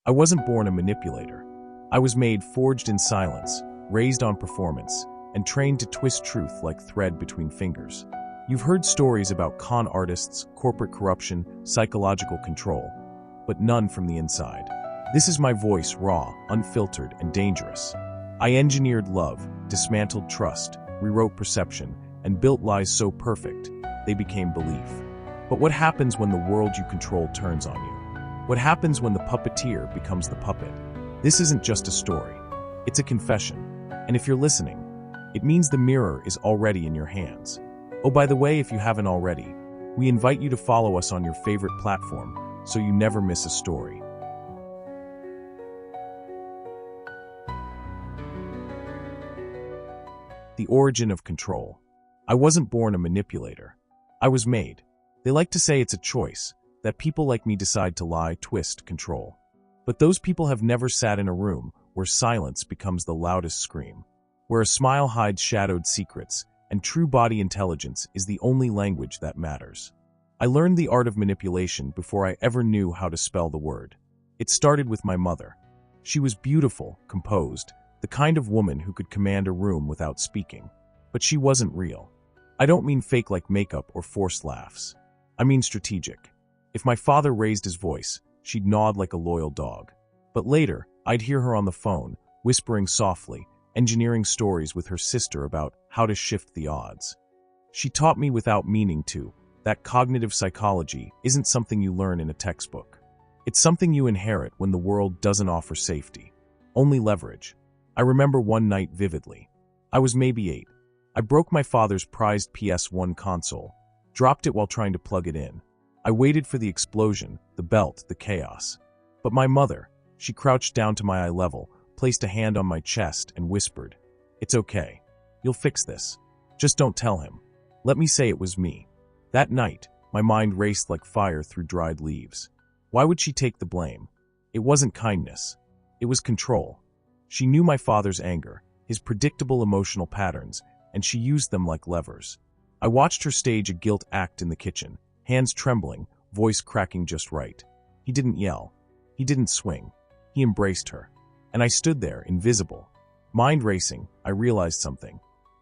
I wasn't born a manipulator. I was made forged in silence, raised on performance, and trained to twist truth like thread between fingers. You've heard stories about con artists, corporate corruption, psychological control, but none from the inside. This is my voice, raw, unfiltered, and dangerous. I engineered love, dismantled trust, rewrote perception, and built lies so perfect, they became belief. But what happens when the world you control turns on you? What happens when the puppeteer becomes the puppet? This isn't just a story. It's a confession. And if you're listening, it means the mirror is already in your hands. Oh, by the way, if you haven't already, we invite you to follow us on your favorite platform so you never miss a story. The origin of control. I wasn't born a manipulator. I was made. They like to say it's a choice, that people like me decide to lie, twist, control. But those people have never sat in a room where silence becomes the loudest scream, where a smile hides shadowed secrets, and true body intelligence is the only language that matters. I learned the art of manipulation before I ever knew how to spell the word. It started with my mother. She was beautiful, composed, the kind of woman who could command a room without speaking. But she wasn't real. I don't mean fake like makeup or forced laughs. I mean strategic. If my father raised his voice, she'd nod like a loyal dog. But later, I'd hear her on the phone, whispering softly, engineering stories with her sister about how to shift the odds. She taught me without meaning to, that cognitive psychology isn't something you learn in a textbook. It's something you inherit when the world doesn't offer safety, only leverage. I remember one night vividly. I was maybe 8. I broke my father's prized PS1 console, dropped it while trying to plug it in. I waited for the explosion, the belt, the chaos. But my mother, she crouched down to my eye level, placed a hand on my chest, and whispered, "It's okay. You'll fix this. Just don't tell him. Let me say it was me." That night, my mind raced like fire through dried leaves. Why would she take the blame? It wasn't kindness. It was control. She knew my father's anger, his predictable emotional patterns, and she used them like levers. I watched her stage a guilt act in the kitchen, hands trembling, voice cracking just right. He didn't yell. He didn't swing. He embraced her. And I stood there, invisible. Mind racing, I realized something.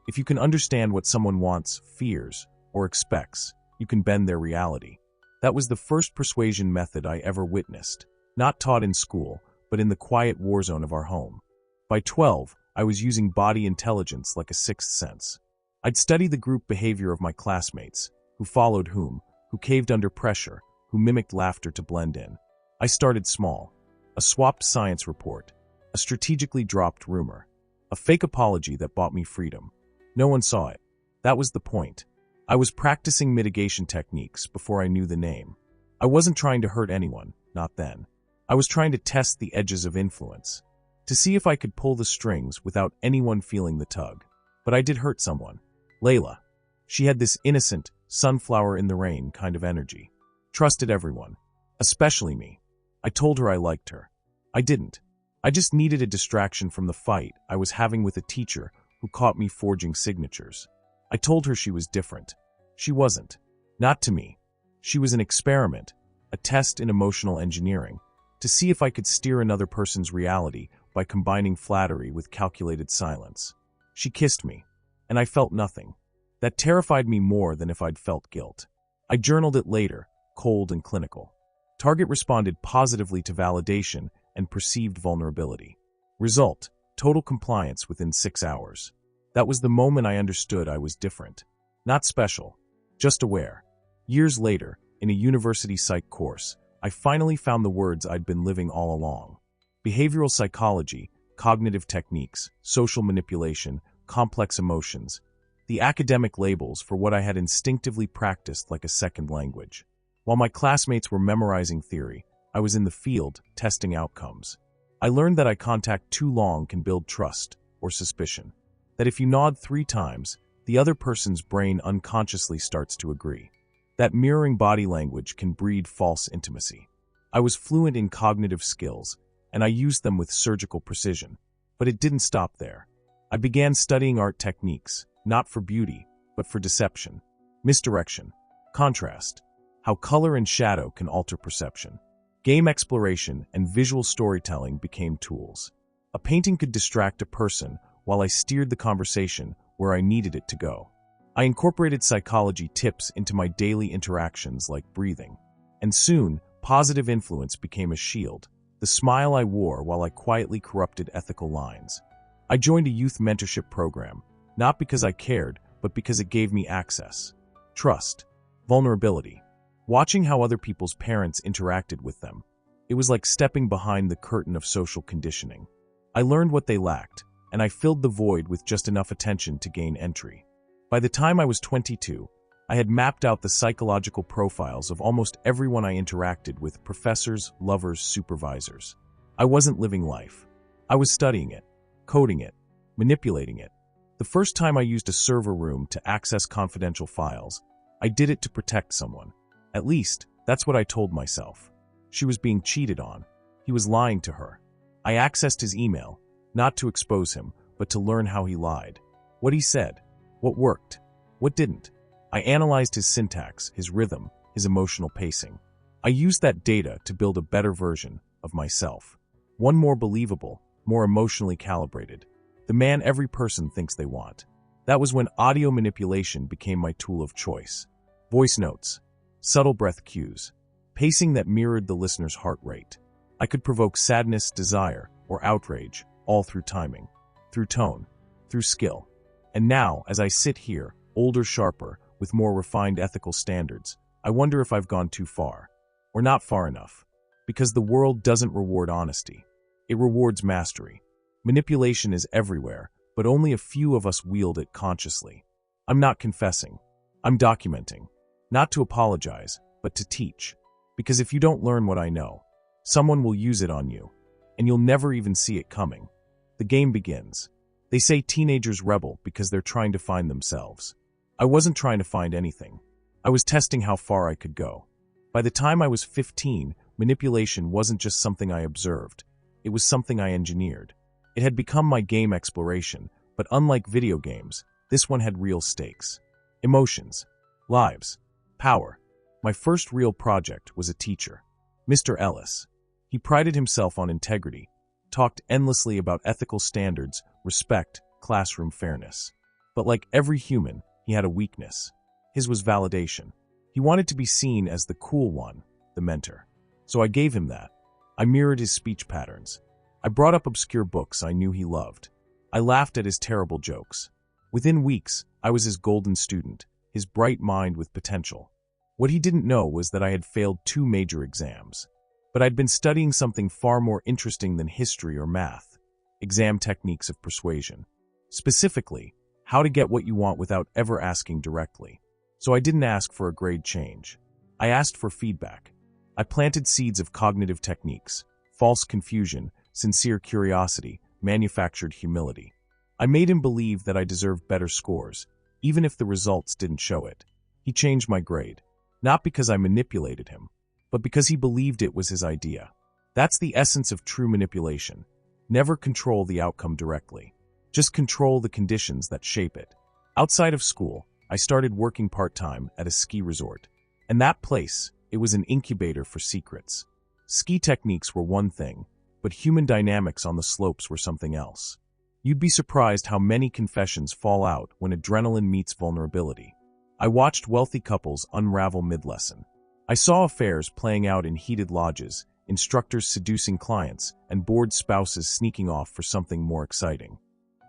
If you can understand what someone wants, fears, or expects, you can bend their reality. That was the first persuasion method I ever witnessed, not taught in school, but in the quiet war zone of our home. By 12, I was using body intelligence like a sixth sense. I'd study the group behavior of my classmates, who followed whom, who caved under pressure, who mimicked laughter to blend in. I started small. A swapped science report, a strategically dropped rumor, a fake apology that bought me freedom. No one saw it. That was the point. I was practicing mitigation techniques before I knew the name. I wasn't trying to hurt anyone, not then. I was trying to test the edges of influence, to see if I could pull the strings without anyone feeling the tug. But I did hurt someone. Layla. She had this innocent, sunflower in the rain kind of energy. Trusted everyone. Especially me. I told her I liked her. I didn't. I just needed a distraction from the fight I was having with a teacher who caught me forging signatures. I told her she was different. She wasn't. Not to me. She was an experiment, a test in emotional engineering, to see if I could steer another person's reality by combining flattery with calculated silence. She kissed me, and I felt nothing. That terrified me more than if I'd felt guilt. I journaled it later, cold and clinical. Target responded positively to validation and perceived vulnerability. Result: total compliance within 6 hours. That was the moment I understood I was different. Not special, just aware. Years later, in a university psych course, I finally found the words I'd been living all along. Behavioral psychology, cognitive techniques, social manipulation, complex emotions. The academic labels for what I had instinctively practiced like a second language. While my classmates were memorizing theory, I was in the field, testing outcomes. I learned that eye contact too long can build trust, or suspicion. That if you nod 3 times, the other person's brain unconsciously starts to agree. That mirroring body language can breed false intimacy. I was fluent in cognitive skills, and I used them with surgical precision. But it didn't stop there. I began studying art techniques, not for beauty, but for deception, misdirection, contrast, how color and shadow can alter perception. Game exploration and visual storytelling became tools. A painting could distract a person while I steered the conversation where I needed it to go. I incorporated psychology tips into my daily interactions like breathing. And soon, positive influence became a shield, the smile I wore while I quietly corrupted ethical lines. I joined a youth mentorship program, not because I cared, but because it gave me access. Trust. Vulnerability. Watching how other people's parents interacted with them. It was like stepping behind the curtain of social conditioning. I learned what they lacked, and I filled the void with just enough attention to gain entry. By the time I was 22, I had mapped out the psychological profiles of almost everyone I interacted with: professors, lovers, supervisors. I wasn't living life. I was studying it, coding it, manipulating it. The first time I used a server room to access confidential files, I did it to protect someone. At least, that's what I told myself. She was being cheated on. He was lying to her. I accessed his email, not to expose him, but to learn how he lied. What he said, what worked, what didn't. I analyzed his syntax, his rhythm, his emotional pacing. I used that data to build a better version of myself. One more believable, more emotionally calibrated. The man every person thinks they want. That was when audio manipulation became my tool of choice. Voice notes, subtle breath cues, pacing that mirrored the listener's heart rate. I could provoke sadness, desire, or outrage, all through timing, through tone, through skill. And now, as I sit here, older, sharper, with more refined ethical standards, I wonder if I've gone too far, or not far enough. Because the world doesn't reward honesty. It rewards mastery. Manipulation is everywhere, but only a few of us wield it consciously. I'm not confessing. I'm documenting. Not to apologize, but to teach. Because if you don't learn what I know, someone will use it on you, and you'll never even see it coming. The game begins. They say teenagers rebel because they're trying to find themselves. I wasn't trying to find anything. I was testing how far I could go. By the time I was 15, manipulation wasn't just something I observed. It was something I engineered. It had become my game exploration, but unlike video games, this one had real stakes. Emotions. Lives. Power. My first real project was a teacher, Mr. Ellis. He prided himself on integrity, talked endlessly about ethical standards, respect, classroom fairness. But like every human, he had a weakness. His was validation. He wanted to be seen as the cool one, the mentor. So I gave him that. I mirrored his speech patterns. I brought up obscure books I knew he loved. I laughed at his terrible jokes. Within weeks, I was his golden student, his bright mind with potential. What he didn't know was that I had failed 2 major exams. But I'd been studying something far more interesting than history or math: exam techniques of persuasion. Specifically, how to get what you want without ever asking directly. So I didn't ask for a grade change. I asked for feedback. I planted seeds of cognitive techniques, false confusion, sincere curiosity, manufactured humility. I made him believe that I deserved better scores, even if the results didn't show it. He changed my grade, not because I manipulated him, but because he believed it was his idea. That's the essence of true manipulation. Never control the outcome directly. Just control the conditions that shape it. Outside of school, I started working part-time at a ski resort. And that place, it was an incubator for secrets. Ski techniques were one thing, but human dynamics on the slopes were something else. You'd be surprised how many confessions fall out when adrenaline meets vulnerability. I watched wealthy couples unravel mid-lesson. I saw affairs playing out in heated lodges, instructors seducing clients, and bored spouses sneaking off for something more exciting.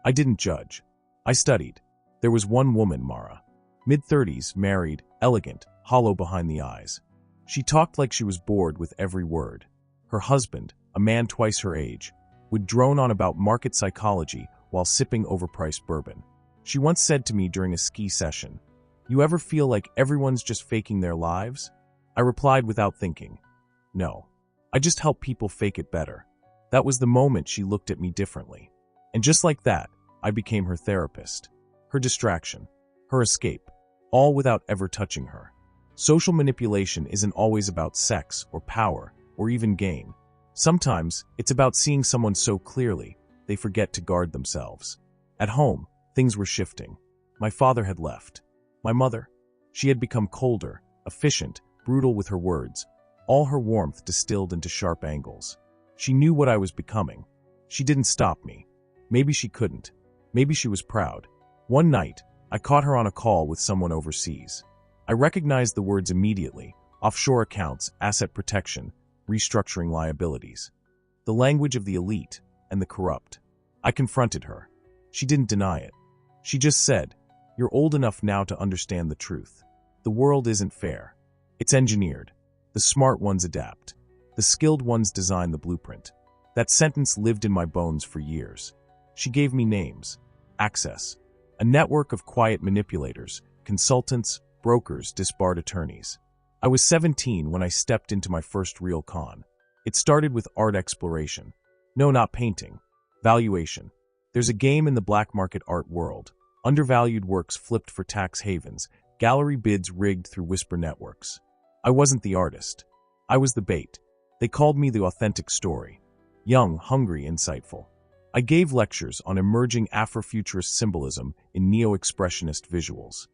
I didn't judge. I studied. There was one woman, Mara. Mid-30s, married, elegant, hollow behind the eyes. She talked like she was bored with every word. Her husband, a man twice her age, would drone on about market psychology while sipping overpriced bourbon. She once said to me during a ski session, "You ever feel like everyone's just faking their lives?" I replied without thinking, "No. I just help people fake it better." That was the moment she looked at me differently. And just like that, I became her therapist, her distraction, her escape, all without ever touching her. Social manipulation isn't always about sex or power or even gain. Sometimes it's about seeing someone so clearly they forget to guard themselves. At home, things were shifting. My father had left. My mother, she had become colder, efficient, brutal with her words, all her warmth distilled into sharp angles. She knew what I was becoming. She didn't stop me. Maybe she couldn't. Maybe she was proud. One night, I caught her on a call with someone overseas. I recognized the words immediately: offshore accounts, asset protection, restructuring liabilities. The language of the elite and the corrupt. I confronted her. She didn't deny it. She just said, "You're old enough now to understand the truth. The world isn't fair. It's engineered. The smart ones adapt. The skilled ones design the blueprint." That sentence lived in my bones for years. She gave me names. Access. A network of quiet manipulators, consultants, brokers, disbarred attorneys. I was 17 when I stepped into my first real con. It started with art exploration. No, not painting. Valuation. There's a game in the black market art world. Undervalued works flipped for tax havens, gallery bids rigged through whisper networks. I wasn't the artist. I was the bait. They called me the authentic story. Young, hungry, insightful. I gave lectures on emerging Afrofuturist symbolism in neo-expressionist visuals.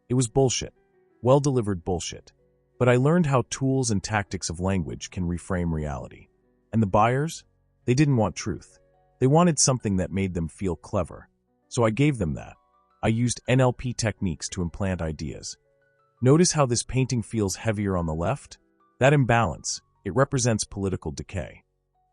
It was bullshit. Well-delivered bullshit. But I learned how tools and tactics of language can reframe reality. And the buyers? They didn't want truth. They wanted something that made them feel clever. So I gave them that. I used NLP techniques to implant ideas. Notice how this painting feels heavier on the left? That imbalance, it represents political decay.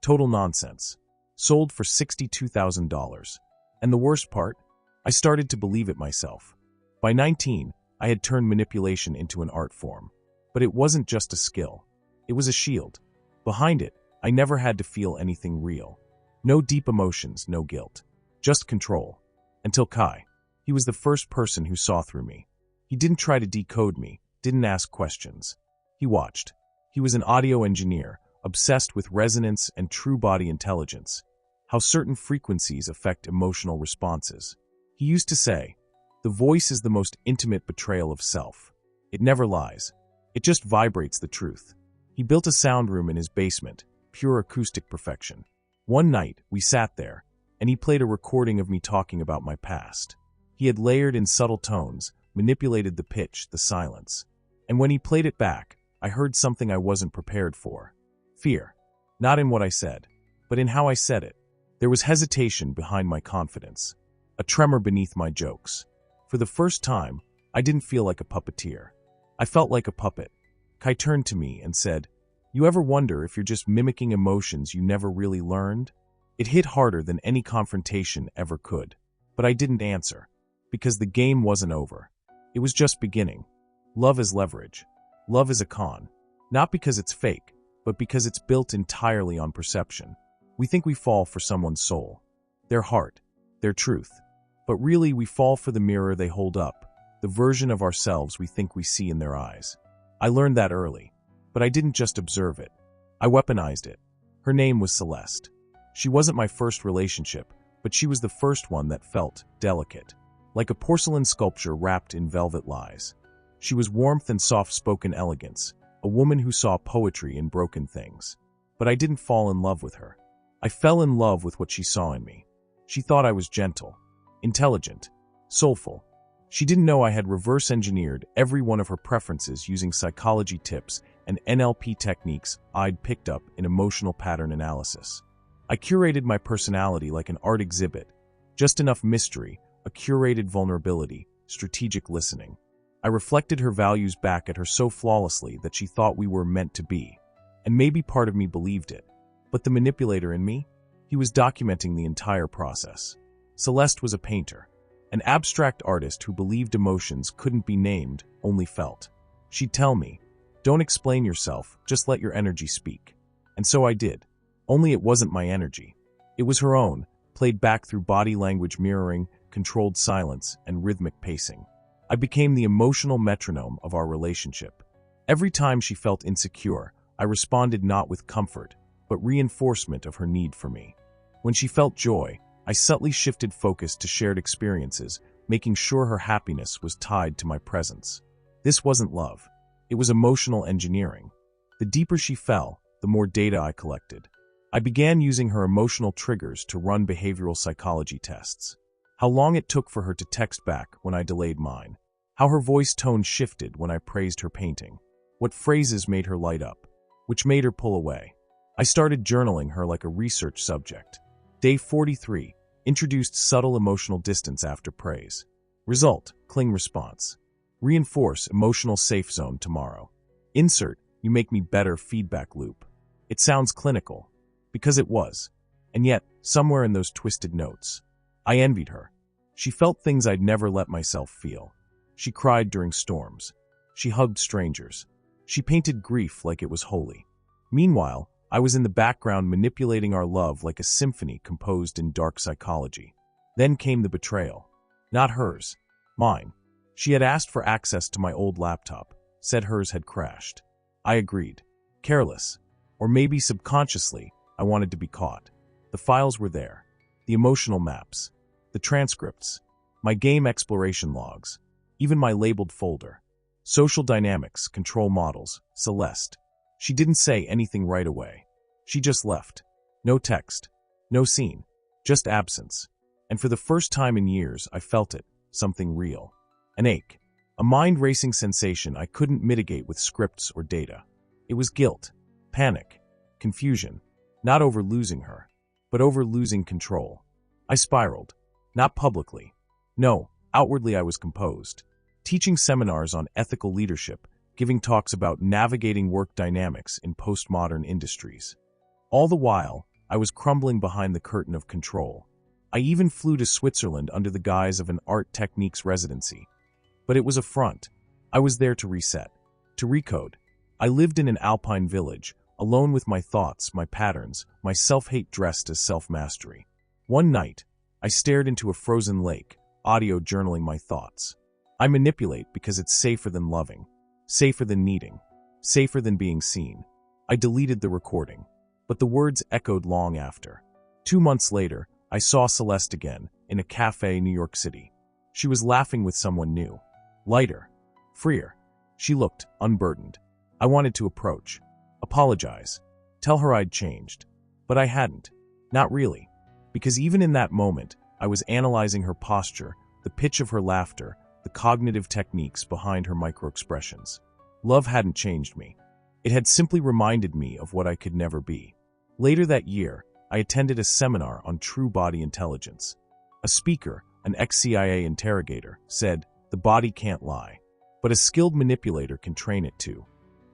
Total nonsense. Sold for $62,000. And the worst part? I started to believe it myself. By 19, I had turned manipulation into an art form. But it wasn't just a skill. It was a shield. Behind it, I never had to feel anything real. No deep emotions, no guilt. Just control. Until Kai. He was the first person who saw through me. He didn't try to decode me, didn't ask questions. He watched. He was an audio engineer, obsessed with resonance and true body intelligence. How certain frequencies affect emotional responses. He used to say, "The voice is the most intimate betrayal of self. It never lies. It just vibrates the truth." He built a sound room in his basement, pure acoustic perfection. One night, we sat there, and he played a recording of me talking about my past. He had layered in subtle tones, manipulated the pitch, the silence. And when he played it back, I heard something I wasn't prepared for. Fear. Not in what I said, but in how I said it. There was hesitation behind my confidence. A tremor beneath my jokes. For the first time, I didn't feel like a puppeteer. I felt like a puppet. Kai turned to me and said, "You ever wonder if you're just mimicking emotions you never really learned?" It hit harder than any confrontation ever could. But I didn't answer. Because the game wasn't over. It was just beginning. Love is leverage. Love is a con. Not because it's fake, but because it's built entirely on perception. We think we fall for someone's soul, their heart, their truth. But really we fall for the mirror they hold up, the version of ourselves we think we see in their eyes. I learned that early, but I didn't just observe it. I weaponized it. Her name was Celeste. She wasn't my first relationship, but she was the first one that felt delicate. Like a porcelain sculpture wrapped in velvet lies. She was warmth and soft-spoken elegance, a woman who saw poetry in broken things. But I didn't fall in love with her. I fell in love with what she saw in me. She thought I was gentle, intelligent, soulful. She didn't know I had reverse-engineered every one of her preferences using psychology tips and NLP techniques I'd picked up in emotional pattern analysis. I curated my personality like an art exhibit, just enough mystery, a curated vulnerability, strategic listening. I reflected her values back at her so flawlessly that she thought we were meant to be. And maybe part of me believed it. But the manipulator in me? He was documenting the entire process. Celeste was a painter, an abstract artist who believed emotions couldn't be named, only felt. She'd tell me, "Don't explain yourself, just let your energy speak." And so I did. Only it wasn't my energy. It was her own, played back through body language mirroring, controlled silence, and rhythmic pacing. I became the emotional metronome of our relationship. Every time she felt insecure, I responded not with comfort, but reinforcement of her need for me. When she felt joy, I subtly shifted focus to shared experiences, making sure her happiness was tied to my presence. This wasn't love. It was emotional engineering. The deeper she fell, the more data I collected. I began using her emotional triggers to run behavioral psychology tests. How long it took for her to text back when I delayed mine. How her voice tone shifted when I praised her painting. What phrases made her light up. which made her pull away. I started journaling her like a research subject. Day 43, introduced subtle emotional distance after praise. Result, cling response. Reinforce emotional safe zone tomorrow. Insert, you make me better feedback loop. It sounds clinical, because it was. And yet, somewhere in those twisted notes, I envied her. She felt things I'd never let myself feel. She cried during storms. She hugged strangers. She painted grief like it was holy. Meanwhile, I was in the background manipulating our love like a symphony composed in dark psychology. Then came the betrayal. Not hers. Mine. She had asked for access to my old laptop, said hers had crashed. I agreed. Careless. Or maybe subconsciously, I wanted to be caught. The files were there. The emotional maps. The transcripts. My game exploration logs. Even my labeled folder. Social dynamics, control models, Celeste. She didn't say anything right away. She just left. No text. No scene. Just absence. And for the first time in years, I felt it. Something real. An ache. A mind-racing sensation I couldn't mitigate with scripts or data. It was guilt. Panic. Confusion. Not over losing her, but over losing control. I spiraled. Not publicly. No, outwardly I was composed. Teaching seminars on ethical leadership, giving talks about navigating work dynamics in postmodern industries. All the while, I was crumbling behind the curtain of control. I even flew to Switzerland under the guise of an art techniques residency. But it was a front. I was there to reset, to recode. I lived in an alpine village, alone with my thoughts, my patterns, my self-hate dressed as self-mastery. One night, I stared into a frozen lake, audio journaling my thoughts. I manipulate because it's safer than loving, safer than needing, safer than being seen. I deleted the recording, but the words echoed long after. 2 months later, I saw Celeste again, in a cafe in New York City. She was laughing with someone new. Lighter. Freer. She looked unburdened. I wanted to approach. Apologize. Tell her I'd changed. But I hadn't. Not really. Because even in that moment, I was analyzing her posture, the pitch of her laughter, the cognitive techniques behind her microexpressions. Love hadn't changed me. It had simply reminded me of what I could never be. Later that year, I attended a seminar on true body intelligence. A speaker, an ex-CIA interrogator, said, "The body can't lie, but a skilled manipulator can train it to."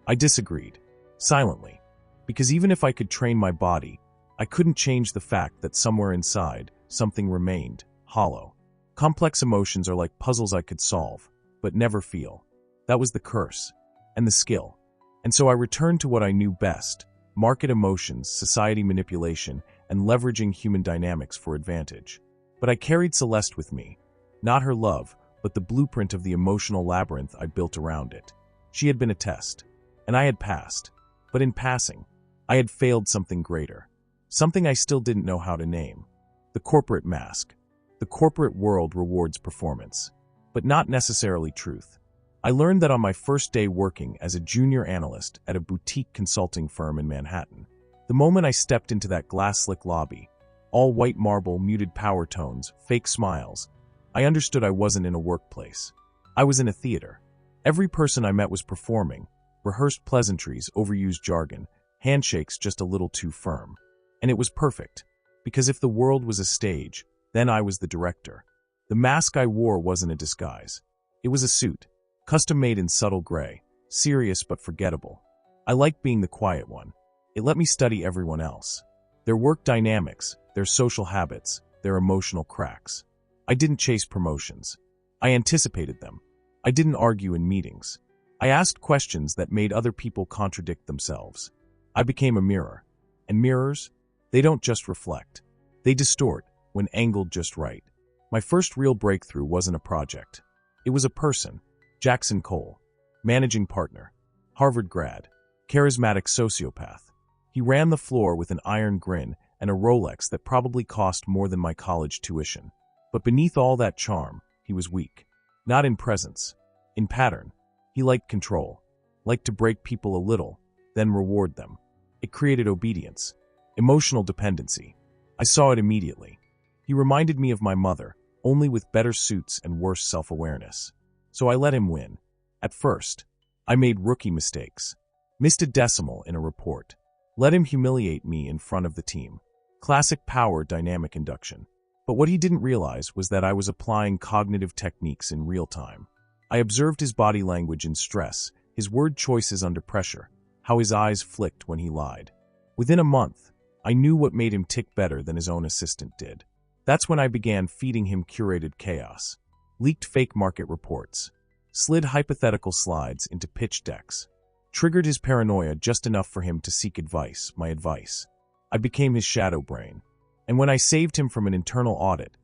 I disagreed, silently, because even if I could train my body, I couldn't change the fact that somewhere inside, something remained, hollow. Complex emotions are like puzzles I could solve, but never feel. That was the curse, and the skill. And so I returned to what I knew best: market emotions, society manipulation, and leveraging human dynamics for advantage. But I carried Celeste with me, not her love, but the blueprint of the emotional labyrinth I built around it. She had been a test, and I had passed. But in passing, I had failed something greater, something I still didn't know how to name. The corporate mask. The corporate world rewards performance, but not necessarily truth. I learned that on my first day working as a junior analyst at a boutique consulting firm in Manhattan. The moment I stepped into that glass-slick lobby, all white marble, muted power tones, fake smiles, I understood I wasn't in a workplace. I was in a theater. Every person I met was performing, rehearsed pleasantries, overused jargon, handshakes just a little too firm. And it was perfect, because if the world was a stage, then I was the director. The mask I wore wasn't a disguise. It was a suit, custom-made in subtle gray, serious but forgettable. I liked being the quiet one. It let me study everyone else. Their work dynamics, their social habits, their emotional cracks. I didn't chase promotions. I anticipated them. I didn't argue in meetings. I asked questions that made other people contradict themselves. I became a mirror. And mirrors? They don't just reflect. They distort, when angled just right. My first real breakthrough wasn't a project. It was a person. Jackson Cole, managing partner, Harvard grad, charismatic sociopath. He ran the floor with an iron grin and a Rolex that probably cost more than my college tuition. But beneath all that charm, he was weak. Not in presence, in pattern. He liked control, liked to break people a little, then reward them. It created obedience, emotional dependency. I saw it immediately. He reminded me of my mother, only with better suits and worse self-awareness. So I let him win. At first, I made rookie mistakes. Missed a decimal in a report. Let him humiliate me in front of the team. Classic power dynamic induction. But what he didn't realize was that I was applying cognitive techniques in real time. I observed his body language in stress, his word choices under pressure, how his eyes flicked when he lied. Within a month, I knew what made him tick better than his own assistant did. That's when I began feeding him curated chaos. Leaked fake market reports. Slid hypothetical slides into pitch decks. Triggered his paranoia just enough for him to seek advice, my advice. I became his shadow brain. And when I saved him from an internal audit,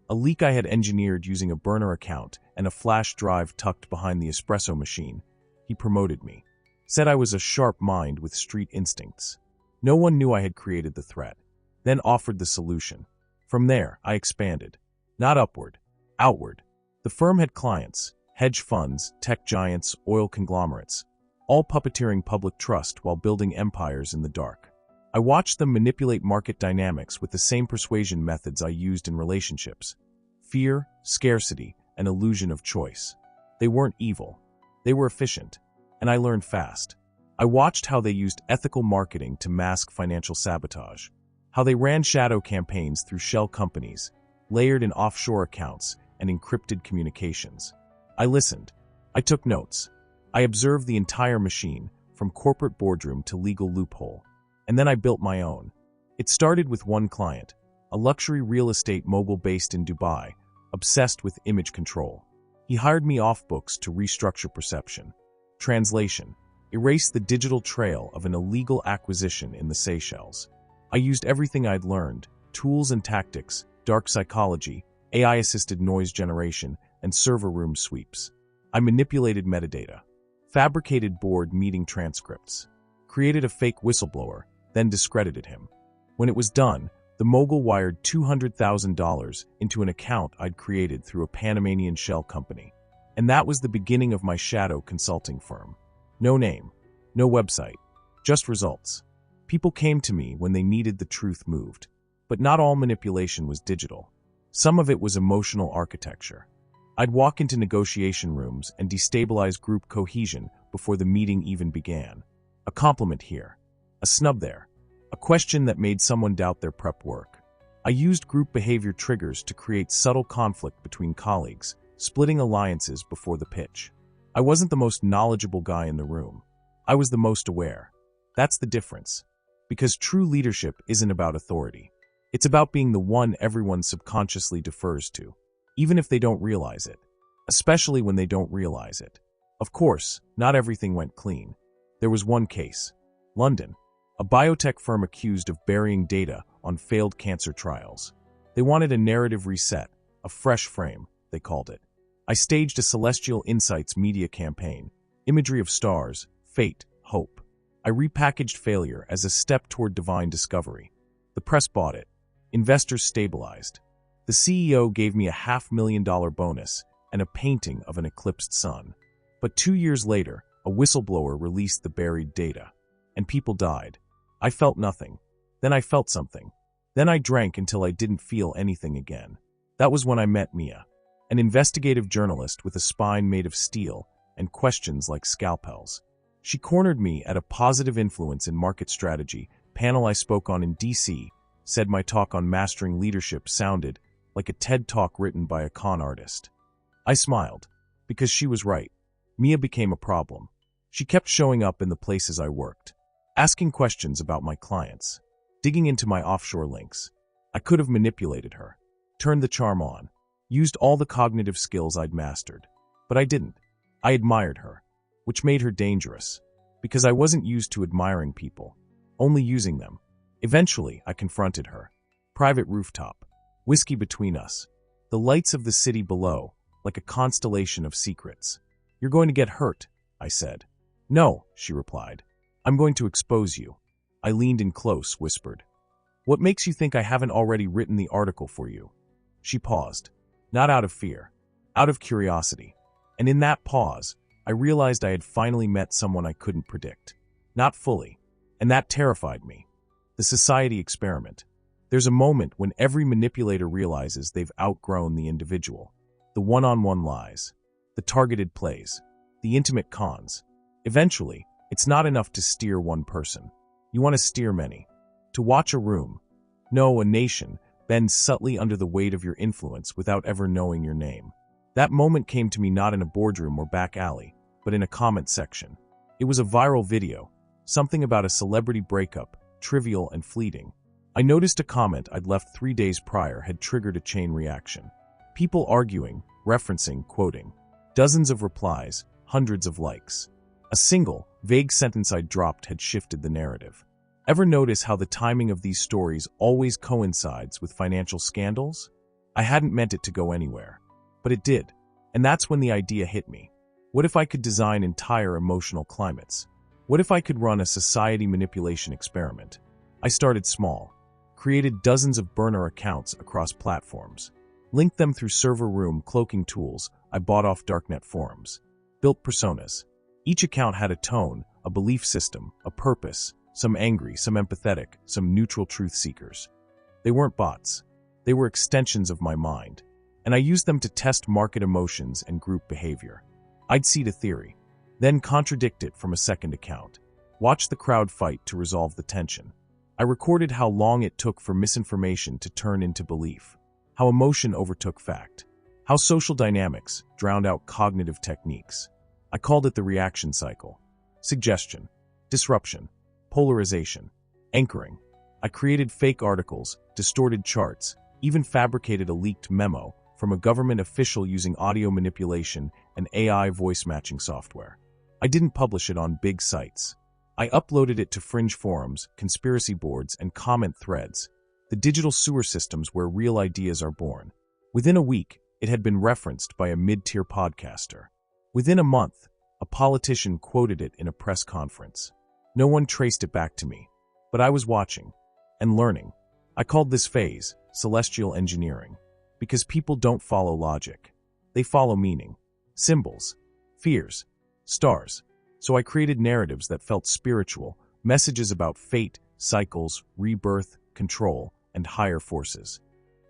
a leak I had engineered using a burner account and a flash drive tucked behind the espresso machine, he promoted me. Said I was a sharp mind with street instincts. No one knew I had created the threat. Then offered the solution. From there, I expanded. Not upward, outward. The firm had clients, hedge funds, tech giants, oil conglomerates, all puppeteering public trust while building empires in the dark. I watched them manipulate market dynamics with the same persuasion methods I used in relationships. Fear, scarcity, and illusion of choice. They weren't evil. They were efficient. And I learned fast. I watched how they used ethical marketing to mask financial sabotage. How they ran shadow campaigns through shell companies, layered in offshore accounts, and encrypted communications. I listened. I took notes. I observed the entire machine, from corporate boardroom to legal loophole. And then I built my own. It started with one client, a luxury real estate mogul based in Dubai, obsessed with image control. He hired me off books to restructure perception. Translation: erase the digital trail of an illegal acquisition in the Seychelles. I used everything I'd learned, tools and tactics, dark psychology, AI-assisted noise generation, and server room sweeps. I manipulated metadata, fabricated board meeting transcripts, created a fake whistleblower, then discredited him. When it was done, the mogul wired $200,000 into an account I'd created through a Panamanian shell company. And that was the beginning of my shadow consulting firm. No name, no website, just results. People came to me when they needed the truth moved. But not all manipulation was digital. Some of it was emotional architecture. I'd walk into negotiation rooms and destabilize group cohesion before the meeting even began. A compliment here, a snub there, a question that made someone doubt their prep work. I used group behavior triggers to create subtle conflict between colleagues, splitting alliances before the pitch. I wasn't the most knowledgeable guy in the room. I was the most aware. That's the difference. Because true leadership isn't about authority. It's about being the one everyone subconsciously defers to, even if they don't realize it, especially when they don't realize it. Of course, not everything went clean. There was one case. London, a biotech firm accused of burying data on failed cancer trials. They wanted a narrative reset, a fresh frame, they called it. I staged a Celestial Insights media campaign, imagery of stars, fate, hope. I repackaged failure as a step toward divine discovery. The press bought it. Investors stabilized. The CEO gave me a $500,000 bonus and a painting of an eclipsed sun. But 2 years later, a whistleblower released the buried data. And people died. I felt nothing. Then I felt something. Then I drank until I didn't feel anything again. That was when I met Mia, an investigative journalist with a spine made of steel and questions like scalpels. She cornered me at a positive influence in market strategy panel I spoke on in DC, said my talk on mastering leadership sounded like a TED talk written by a con artist. I smiled, because she was right. Mia became a problem. She kept showing up in the places I worked, asking questions about my clients, digging into my offshore links. I could have manipulated her, turned the charm on, used all the cognitive skills I'd mastered. But I didn't. I admired her, which made her dangerous, because I wasn't used to admiring people, only using them. Eventually, I confronted her. Private rooftop, whiskey between us, the lights of the city below, like a constellation of secrets. "You're going to get hurt," I said. "No," she replied. "I'm going to expose you." I leaned in close, whispered. "What makes you think I haven't already written the article for you?" She paused, not out of fear, out of curiosity. And in that pause, I realized I had finally met someone I couldn't predict. Not fully. And that terrified me. The society experiment. There's a moment when every manipulator realizes they've outgrown the individual. The one-on-one lies. The targeted plays. The intimate cons. Eventually, It's not enough to steer one person. You want to steer many. To watch a room, no, a nation, bend subtly under the weight of your influence without ever knowing your name. That moment came to me not in a boardroom or back alley, but in a comment section. It was a viral video, something about a celebrity breakup, trivial and fleeting. I noticed a comment I'd left 3 days prior had triggered a chain reaction. People arguing, referencing, quoting. Dozens of replies, hundreds of likes. A single, vague sentence I'd dropped had shifted the narrative. Ever notice how the timing of these stories always coincides with financial scandals? I hadn't meant it to go anywhere, but it did. And that's when the idea hit me. What if I could design entire emotional climates? What if I could run a society manipulation experiment? I started small, created dozens of burner accounts across platforms, linked them through server room cloaking tools I bought off darknet forums, built personas. Each account had a tone, a belief system, a purpose, some angry, some empathetic, some neutral truth seekers. They weren't bots. They were extensions of my mind, and I used them to test market emotions and group behavior. I'd seed a theory, then contradict it from a second account, watch the crowd fight to resolve the tension. I recorded how long it took for misinformation to turn into belief, how emotion overtook fact, how social dynamics drowned out cognitive techniques. I called it the reaction cycle. Suggestion, disruption, polarization, anchoring. I created fake articles, distorted charts, even fabricated a leaked memo from a government official using audio manipulation and AI voice matching software. I didn't publish it on big sites. I uploaded it to fringe forums, conspiracy boards, and comment threads, the digital sewer systems where real ideas are born. Within a week, it had been referenced by a mid-tier podcaster. Within a month, a politician quoted it in a press conference. No one traced it back to me, but I was watching and learning. I called this phase celestial engineering, because people don't follow logic. They follow meaning, symbols, fears, stars. So I created narratives that felt spiritual, messages about fate, cycles, rebirth, control, and higher forces.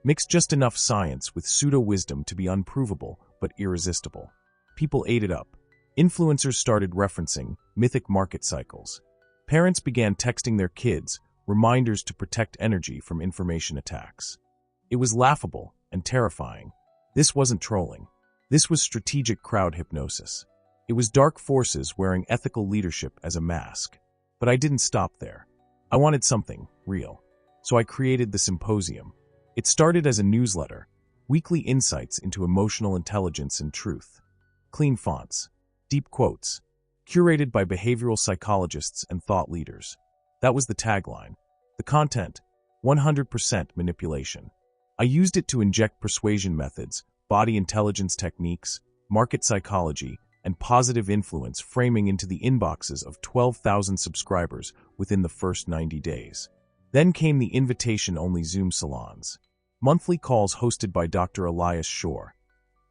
Mixed just enough science with pseudo-wisdom to be unprovable but irresistible. People ate it up. Influencers started referencing mythic market cycles. Parents began texting their kids reminders to protect energy from information attacks. It was laughable and terrifying. This wasn't trolling. This was strategic crowd hypnosis. It was dark forces wearing ethical leadership as a mask. But I didn't stop there. I wanted something real. So I created the Symposium. It started as a newsletter, weekly insights into emotional intelligence and truth. Clean fonts, deep quotes, curated by behavioral psychologists and thought leaders. That was the tagline. The content, 100% manipulation. I used it to inject persuasion methods, body intelligence techniques, market psychology, and positive influence framing into the inboxes of 12,000 subscribers within the first 90 days. Then came the invitation-only Zoom salons, monthly calls hosted by Dr. Elias Shore.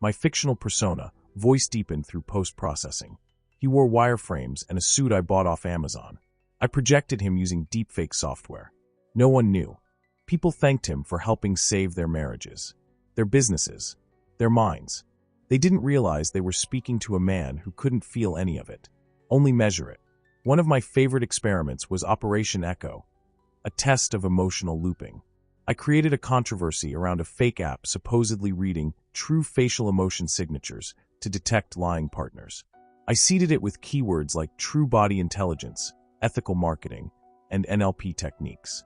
My fictional persona, voice deepened through post-processing. He wore wireframes and a suit I bought off Amazon. I projected him using deepfake software. No one knew. People thanked him for helping save their marriages, their businesses, their minds. They didn't realize they were speaking to a man who couldn't feel any of it, only measure it. One of my favorite experiments was Operation Echo, a test of emotional looping. I created a controversy around a fake app supposedly reading true facial emotion signatures to detect lying partners. I seeded it with keywords like true body intelligence, ethical marketing, and NLP techniques.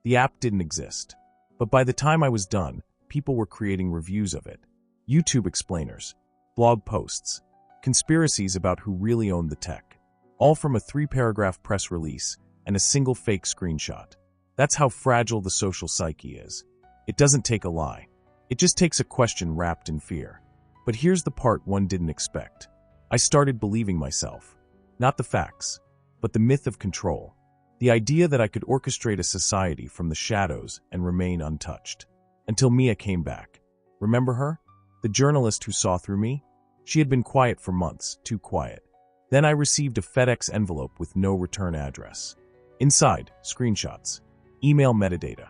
The app didn't exist, but by the time I was done, people were creating reviews of it. YouTube explainers, blog posts, conspiracies about who really owned the tech, all from a 3-paragraph press release and a single fake screenshot. That's how fragile the social psyche is. It doesn't take a lie. It just takes a question wrapped in fear. But here's the part one didn't expect. I started believing myself. Not the facts, but the myth of control. The idea that I could orchestrate a society from the shadows and remain untouched. Until Mia came back. Remember her? The journalist who saw through me? She had been quiet for months, too quiet. Then I received a FedEx envelope with no return address. Inside, screenshots, email metadata,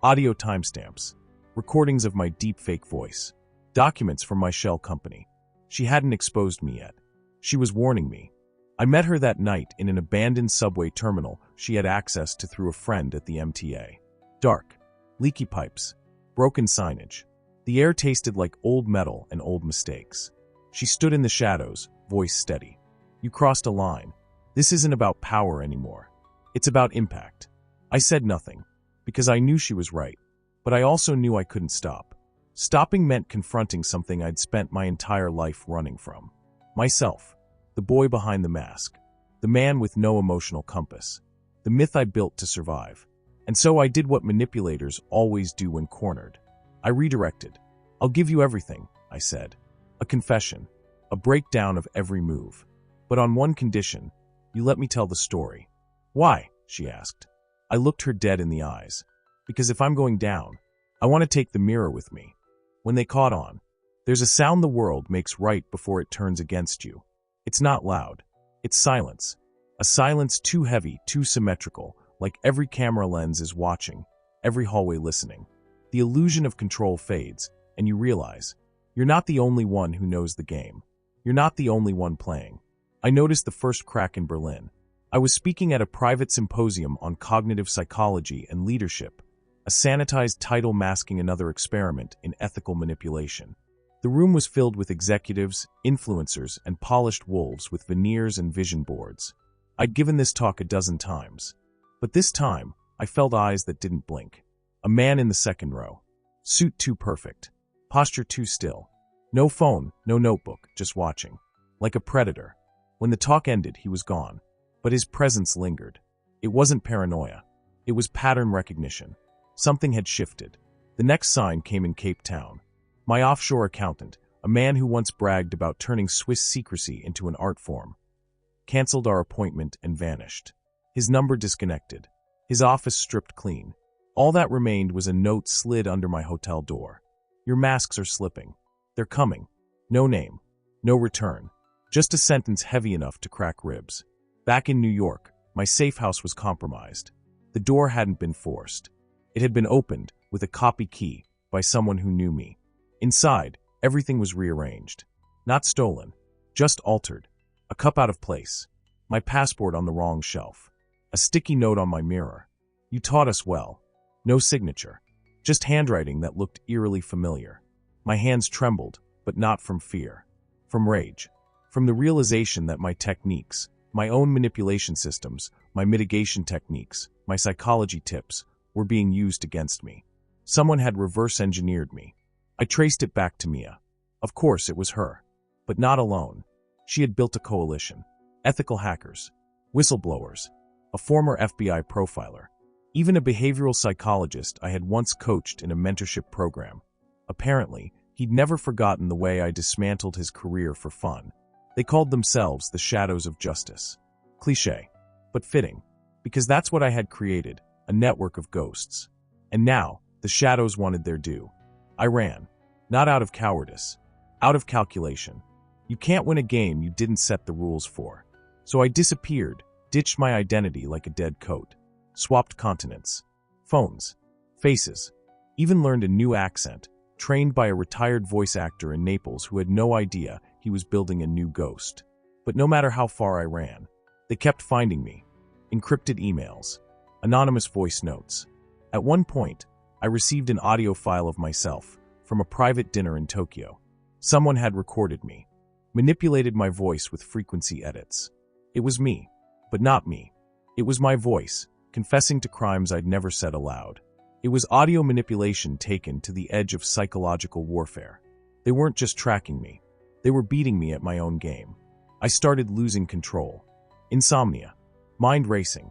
audio timestamps, recordings of my deepfake voice, documents from my shell company. She hadn't exposed me yet. She was warning me. I met her that night in an abandoned subway terminal she had access to through a friend at the MTA. Dark, leaky pipes, broken signage. The air tasted like old metal and old mistakes. She stood in the shadows, voice steady. "You crossed a line. This isn't about power anymore. It's about impact." I said nothing, because I knew she was right, but I also knew I couldn't stop. Stopping meant confronting something I'd spent my entire life running from. Myself, the boy behind the mask, the man with no emotional compass, the myth I built to survive. And so I did what manipulators always do when cornered. I redirected. "I'll give you everything," I said. "A confession, a breakdown of every move. But on one condition, you let me tell the story." "Why?" she asked. I looked her dead in the eyes. "Because if I'm going down, I want to take the mirror with me." When they caught on, there's a sound the world makes right before it turns against you. It's not loud. It's silence. A silence too heavy, too symmetrical, like every camera lens is watching, every hallway listening. The illusion of control fades, and you realize, you're not the only one who knows the game. You're not the only one playing. I noticed the first crack in Berlin. I was speaking at a private symposium on cognitive psychology and leadership, a sanitized title masking another experiment in ethical manipulation. The room was filled with executives, influencers, and polished wolves with veneers and vision boards. I'd given this talk a dozen times. But this time, I felt eyes that didn't blink. A man in the second row. Suit too perfect. Posture too still. No phone, no notebook, just watching. Like a predator. When the talk ended, he was gone. But his presence lingered. It wasn't paranoia. It was pattern recognition. Something had shifted. The next sign came in Cape Town. My offshore accountant, a man who once bragged about turning Swiss secrecy into an art form, canceled our appointment and vanished. His number disconnected. His office stripped clean. All that remained was a note slid under my hotel door. "Your masks are slipping. They're coming." No name. No return. Just a sentence heavy enough to crack ribs. Back in New York, my safe house was compromised. The door hadn't been forced. It had been opened, with a copy key, by someone who knew me. Inside, everything was rearranged. Not stolen. Just altered. A cup out of place. My passport on the wrong shelf. A sticky note on my mirror. "You taught us well." No signature. Just handwriting that looked eerily familiar. My hands trembled, but not from fear. From rage. From the realization that my techniques, my own manipulation systems, my mitigation techniques, my psychology tips, were being used against me. Someone had reverse-engineered me. I traced it back to Mia. Of course, it was her. But not alone. She had built a coalition. Ethical hackers. Whistleblowers. A former FBI profiler. Even a behavioral psychologist I had once coached in a mentorship program. Apparently, he'd never forgotten the way I dismantled his career for fun. They called themselves the Shadows of Justice. Cliché, but fitting, because that's what I had created, a network of ghosts. And now, the shadows wanted their due. I ran. Not out of cowardice. Out of calculation. You can't win a game you didn't set the rules for. So I disappeared, ditched my identity like a dead coat. Swapped continents. Phones. Faces. Even learned a new accent, trained by a retired voice actor in Naples who had no idea he was building a new ghost. But no matter how far I ran, they kept finding me. Encrypted emails. Anonymous voice notes. At one point, I received an audio file of myself from a private dinner in Tokyo. Someone had recorded me, manipulated my voice with frequency edits. It was me, but not me. It was my voice, confessing to crimes I'd never said aloud. It was audio manipulation taken to the edge of psychological warfare. They weren't just tracking me. They were beating me at my own game. I started losing control. Insomnia. Mind racing.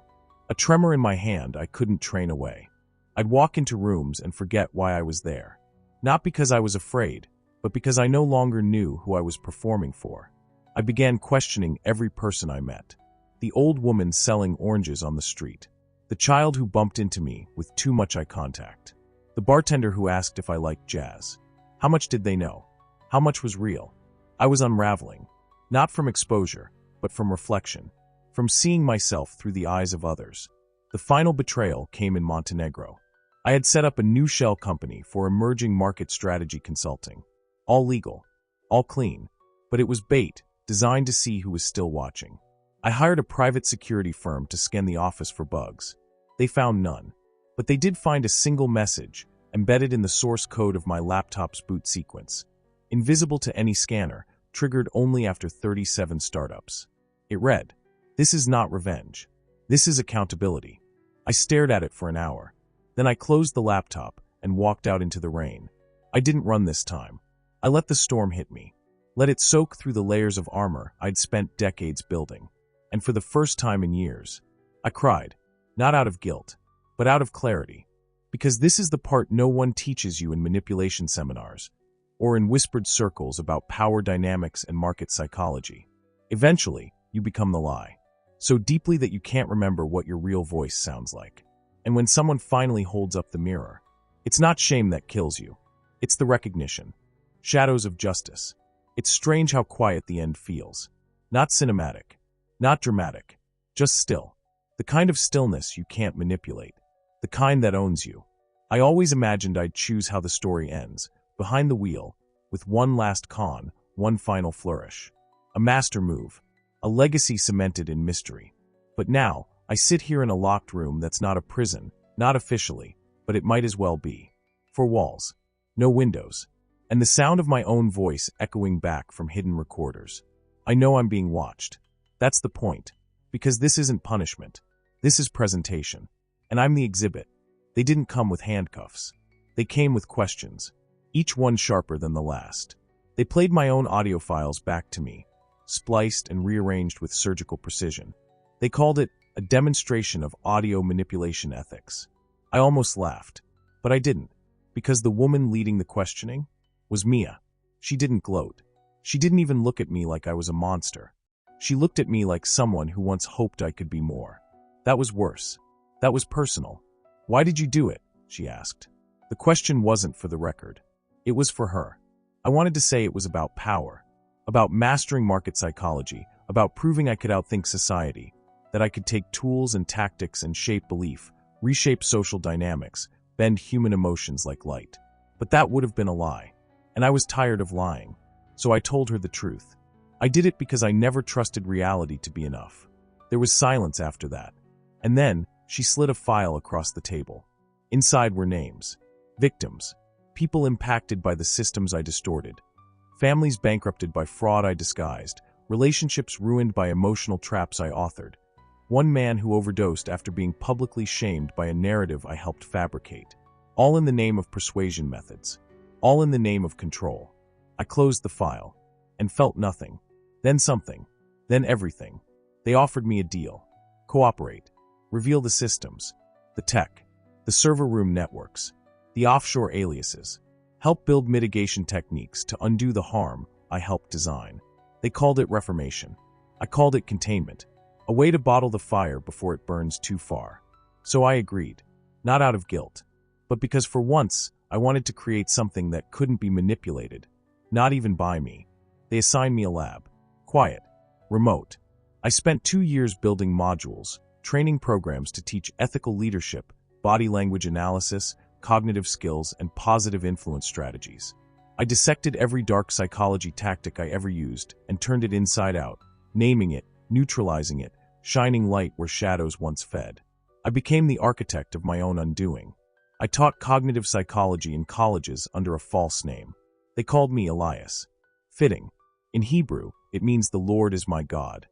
A tremor in my hand I couldn't train away. I'd walk into rooms and forget why I was there. Not because I was afraid, but because I no longer knew who I was performing for. I began questioning every person I met. The old woman selling oranges on the street. The child who bumped into me with too much eye contact. The bartender who asked if I liked jazz. How much did they know? How much was real? I was unraveling. Not from exposure, but from reflection. From seeing myself through the eyes of others. The final betrayal came in Montenegro. I had set up a new shell company for emerging market strategy consulting. All legal. All clean. But it was bait, designed to see who was still watching. I hired a private security firm to scan the office for bugs. They found none. But they did find a single message embedded in the source code of my laptop's boot sequence, invisible to any scanner, triggered only after 37 startups. It read, "This is not revenge. This is accountability." I stared at it for an hour. Then I closed the laptop and walked out into the rain. I didn't run this time. I let the storm hit me. Let it soak through the layers of armor I'd spent decades building. And for the first time in years, I cried, not out of guilt, but out of clarity. Because this is the part no one teaches you in manipulation seminars, or in whispered circles about power dynamics and market psychology. Eventually, you become the lie. So deeply that you can't remember what your real voice sounds like. And when someone finally holds up the mirror, it's not shame that kills you. It's the recognition. Shadows of justice. It's strange how quiet the end feels. Not cinematic. Not dramatic. Just still. The kind of stillness you can't manipulate. The kind that owns you. I always imagined I'd choose how the story ends, behind the wheel, with one last con, one final flourish. A master move. A legacy cemented in mystery. But now, I sit here in a locked room that's not a prison, not officially, but it might as well be. 4 walls. No windows. And the sound of my own voice echoing back from hidden recorders. I know I'm being watched. That's the point. Because this isn't punishment. This is presentation. And I'm the exhibit. They didn't come with handcuffs. They came with questions. Each one sharper than the last. They played my own audio files back to me, spliced and rearranged with surgical precision. They called it a demonstration of audio manipulation ethics. I almost laughed. But I didn't. Because the woman leading the questioning was Mia. She didn't gloat. She didn't even look at me like I was a monster. She looked at me like someone who once hoped I could be more. That was worse. That was personal. "Why did you do it?" she asked. The question wasn't for the record. It was for her. I wanted to say it was about power, about mastering market psychology, about proving I could outthink society, that I could take tools and tactics and shape belief, reshape social dynamics, bend human emotions like light. But that would have been a lie. And I was tired of lying. So I told her the truth. I did it because I never trusted reality to be enough. There was silence after that. And then, she slid a file across the table. Inside were names. Victims. People impacted by the systems I distorted. Families bankrupted by fraud I disguised. Relationships ruined by emotional traps I authored. One man who overdosed after being publicly shamed by a narrative I helped fabricate. All in the name of persuasion methods. All in the name of control. I closed the file. And felt nothing. Then something. Then everything. They offered me a deal. Cooperate. Reveal the systems. The tech. The server room networks. The offshore aliases. Help build mitigation techniques to undo the harm I helped design. They called it reformation. I called it containment. A way to bottle the fire before it burns too far. So I agreed. Not out of guilt. But because for once, I wanted to create something that couldn't be manipulated. Not even by me. They assigned me a lab. Quiet. Remote. I spent 2 years building modules, training programs to teach ethical leadership, body language analysis, cognitive skills, and positive influence strategies. I dissected every dark psychology tactic I ever used and turned it inside out, naming it, neutralizing it, shining light where shadows once fed. I became the architect of my own undoing. I taught cognitive psychology in colleges under a false name. They called me Elias. Fitting. In Hebrew, it means the Lord is my God.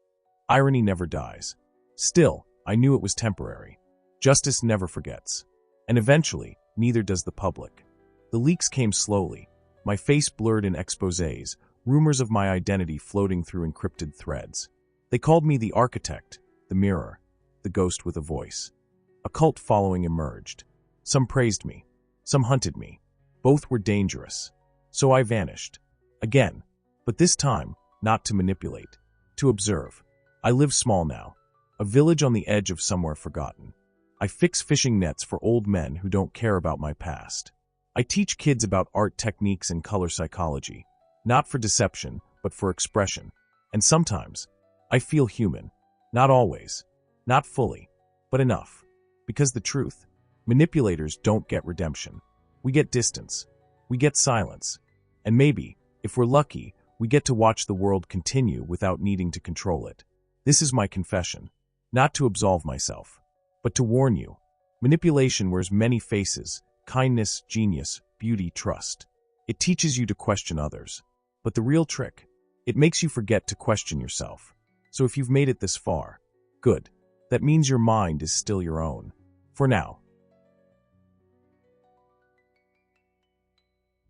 Irony never dies. Still, I knew it was temporary. Justice never forgets. And eventually, neither does the public. The leaks came slowly, my face blurred in exposés, rumors of my identity floating through encrypted threads. They called me the architect, the mirror, the ghost with a voice. A cult following emerged. Some praised me. Some hunted me. Both were dangerous. So I vanished. Again. But this time, not to manipulate. To observe. I live small now. A village on the edge of somewhere forgotten. I fix fishing nets for old men who don't care about my past. I teach kids about art techniques and color psychology. Not for deception, but for expression. And sometimes, I feel human. Not always. Not fully. But enough. Because the truth, manipulators don't get redemption. We get distance. We get silence. And maybe, if we're lucky, we get to watch the world continue without needing to control it. This is my confession, not to absolve myself, but to warn you. Manipulation wears many faces: kindness, genius, beauty, trust. It teaches you to question others. But the real trick, it makes you forget to question yourself. So if you've made it this far, good. That means your mind is still your own. For now.